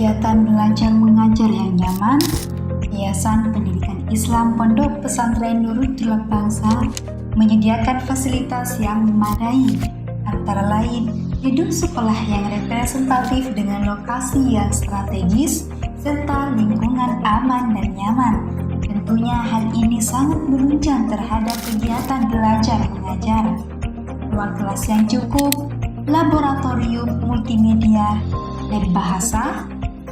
kegiatan belajar mengajar yang nyaman, Yayasan Pendidikan Islam Pondok Pesantren Nurul Tulab Bangsal menyediakan fasilitas yang memadai, antara lain gedung sekolah yang representatif dengan lokasi yang strategis serta lingkungan aman dan nyaman. Tentunya hal ini sangat menunjang terhadap kegiatan belajar mengajar. Ruang kelas yang cukup, laboratorium multimedia dan bahasa,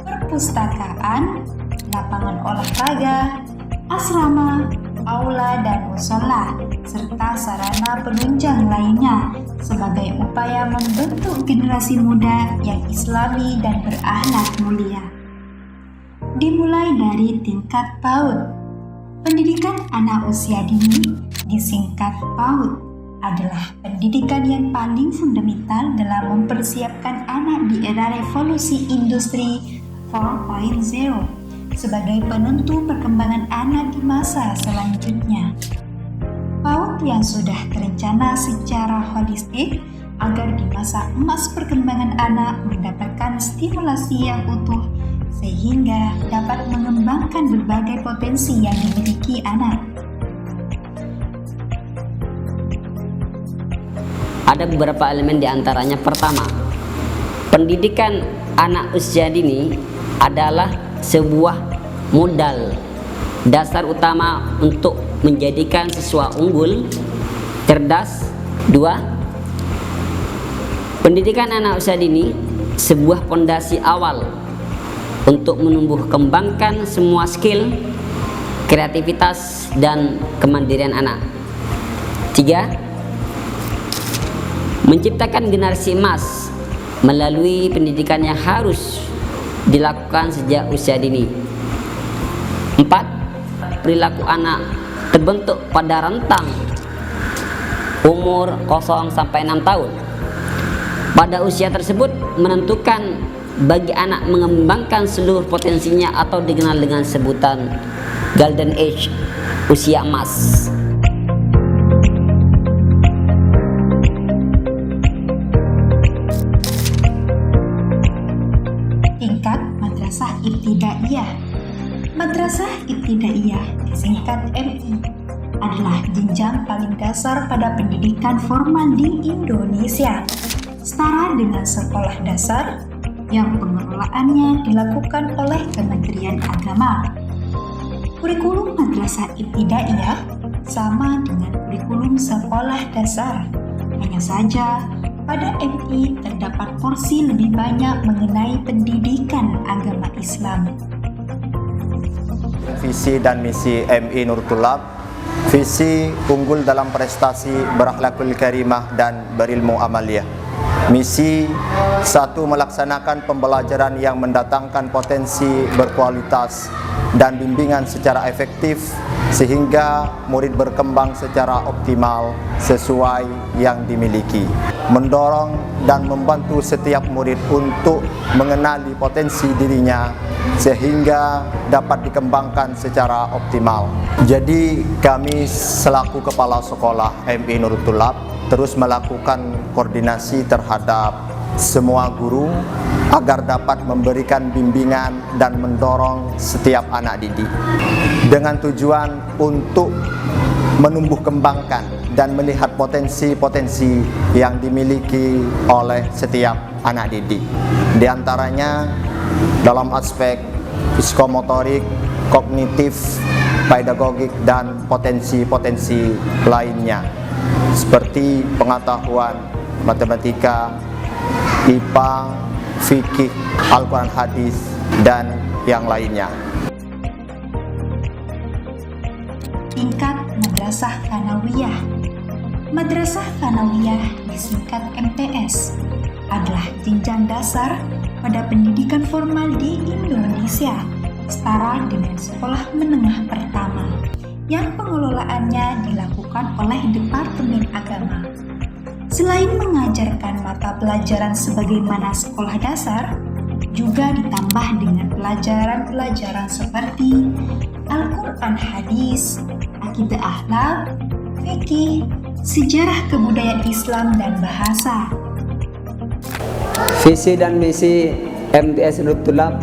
perpustakaan, lapangan olahraga, asrama, aula dan musola, serta sarana penunjang lainnya sebagai upaya membentuk generasi muda yang islami dan berakhlak mulia. Dimulai dari tingkat PAUD. Pendidikan anak usia dini, disingkat PAUD, adalah pendidikan yang paling fundamental dalam mempersiapkan anak di era revolusi industri 4.0 sebagai penentu perkembangan anak di masa selanjutnya. PAUD yang sudah terencana secara holistik agar di masa emas perkembangan anak mendapatkan stimulasi yang utuh sehingga dapat mengembangkan berbagai potensi yang dimiliki anak. Ada beberapa elemen di antaranya. Pertama, pendidikan anak usia dini adalah sebuah modal dasar utama untuk menjadikan siswa unggul, cerdas. Dua, pendidikan anak usia dini sebuah pondasi awal untuk menumbuh kembangkan semua skill, kreativitas, dan kemandirian anak. Tiga, menciptakan generasi emas melalui pendidikan yang harus dilakukan sejak usia dini. Empat, perilaku anak terbentuk pada rentang umur 0 sampai 6 tahun. Pada usia tersebut menentukan bagi anak mengembangkan seluruh potensinya atau dikenal dengan sebutan Golden Age, usia emas. Tingkat Madrasah Ibtidaiyah. Madrasah Ibtidaiyah, disingkat MI, adalah jenjang paling dasar pada pendidikan formal di Indonesia, setara dengan sekolah dasar yang pengelolaannya dilakukan oleh Kementerian Agama. Kurikulum Madrasah Ibtidaiyah sama dengan kurikulum sekolah dasar. Hanya saja, pada MI terdapat porsi lebih banyak mengenai pendidikan agama Islam. Visi dan misi MI Nurul Tulab. Visi unggul dalam prestasi, berakhlakul karimah dan berilmu amaliyah. Misi 1. Melaksanakan pembelajaran yang mendatangkan potensi berkualitas dan bimbingan secara efektif sehingga murid berkembang secara optimal sesuai yang dimiliki. Mendorong dan membantu setiap murid untuk mengenali potensi dirinya sehingga dapat dikembangkan secara optimal. Jadi kami selaku kepala sekolah MI Nurul Tulab terus melakukan koordinasi terhadap semua guru agar dapat memberikan bimbingan dan mendorong setiap anak didik dengan tujuan untuk menumbuh kembangkan dan melihat potensi-potensi yang dimiliki oleh setiap anak didik. Di antaranya dalam aspek psikomotorik, kognitif, pedagogik, dan potensi-potensi lainnya seperti pengetahuan matematika, IPA, fikih, Al-Quran hadis, dan yang lainnya. Tingkat Madrasah Tsanawiyah. Madrasah Tsanawiyah, disingkat MTS, adalah jenjang dasar pada pendidikan formal di Indonesia, setara dengan sekolah menengah pertama, yang pengelolaannya dilakukan oleh Departemen Agama. Selain mengajarkan mata pelajaran sebagaimana sekolah dasar, juga ditambah dengan pelajaran-pelajaran seperti Al-Quran hadis, akidah akhlak, fikih, sejarah kebudayaan Islam, dan bahasa. Visi dan misi MTS Nurul Tulab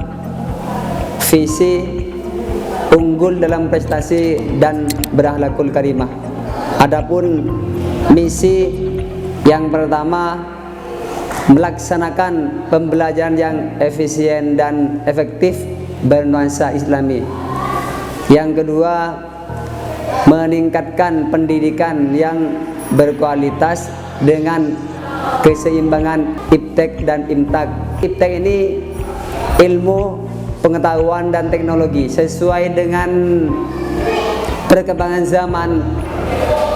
visi unggul dalam prestasi dan berakhlakul karimah. Adapun misi yang pertama, melaksanakan pembelajaran yang efisien dan efektif bernuansa Islami. Yang kedua, meningkatkan pendidikan yang berkualitas dengan keseimbangan iptek dan imtak. Iptek ini ilmu, pengetahuan dan teknologi sesuai dengan perkembangan zaman.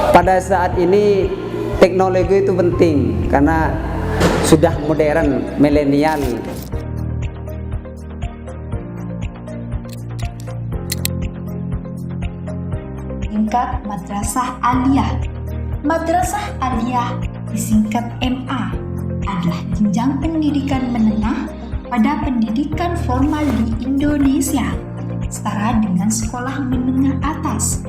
Pada saat ini teknologi itu penting karena sudah modern, milenial. Tingkat Madrasah Aliyah. Madrasah Aliyah disingkat MA adalah jenjang pendidikan menengah pada pendidikan formal di Indonesia, setara dengan sekolah menengah atas.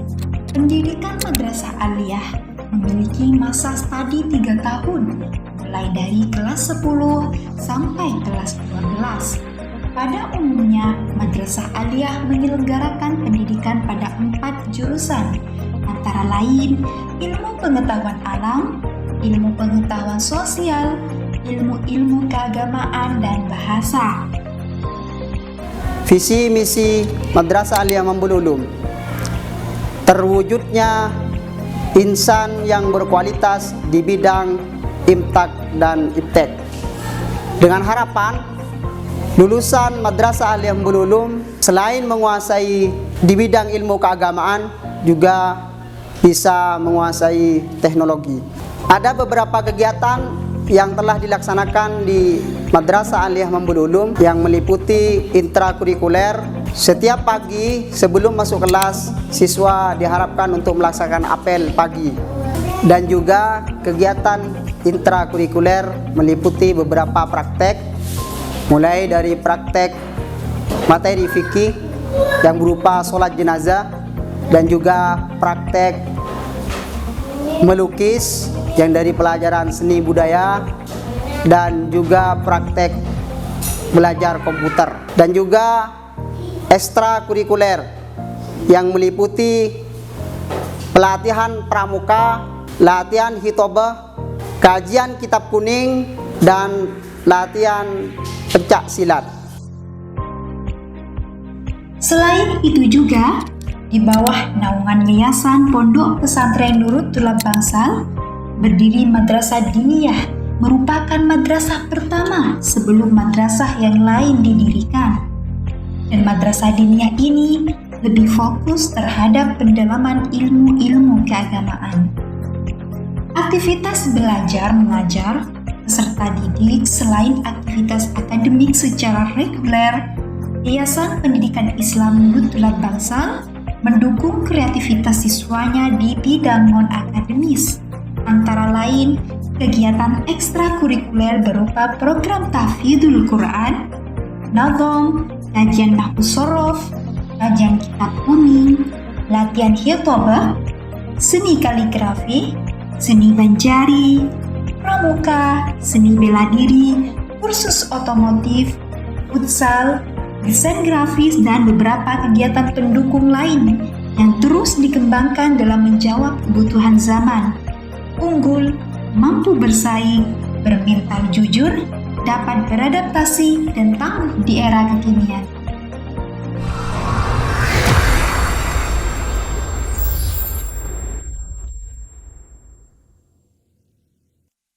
Pendidikan Madrasah Aliyah memiliki masa studi 3 tahun, mulai dari kelas 10 sampai kelas 12. Pada umumnya, Madrasah Aliyah menyelenggarakan pendidikan pada 4 jurusan, antara lain ilmu pengetahuan alam, ilmu pengetahuan sosial, ilmu-ilmu keagamaan, dan bahasa. Visi misi Madrasah Aliyah Mambul Ulum: terwujudnya insan yang berkualitas di bidang imtak dan iptek, dengan harapan lulusan Madrasah Aliyah Mambul Ulum selain menguasai di bidang ilmu keagamaan juga bisa menguasai teknologi. Ada beberapa kegiatan yang telah dilaksanakan di Madrasah Aliyah Mambul Ulum yang meliputi intrakurikuler. Setiap pagi sebelum masuk kelas, siswa diharapkan untuk melaksanakan apel pagi. Dan juga kegiatan intrakurikuler meliputi beberapa praktek, mulai dari praktek materi fikih yang berupa sholat jenazah, dan juga praktek melukis yang dari pelajaran seni budaya, dan juga praktek belajar komputer, dan juga ekstrakurikuler yang meliputi pelatihan pramuka, latihan hitobah, kajian kitab kuning, dan latihan pencak silat. Selain itu juga, di bawah naungan Yayasan Pondok Pesantren Nurul Tulab Bangsal, berdiri Madrasah Diniyah, merupakan madrasah pertama sebelum madrasah yang lain didirikan. Dan madrasah diniyah ini lebih fokus terhadap pendalaman ilmu-ilmu keagamaan. Aktivitas belajar mengajar peserta didik selain aktivitas akademik secara reguler, Yayasan Pendidikan Islam Nurul Tulab Bangsal mendukung kreativitas siswanya di bidang non-akademis, antara lain kegiatan ekstrakurikuler berupa program tahfidzul Quran, nazom, kajian nahwu shorof, kajian kitab kuning, latihan hitobah, seni kaligrafi, seni banjari, pramuka, seni bela diri, kursus otomotif, futsal, desain grafis, dan beberapa kegiatan pendukung lain yang terus dikembangkan dalam menjawab kebutuhan zaman. Unggul, mampu bersaing, bermental jujur, dapat beradaptasi, dan tangguh di era kekinian.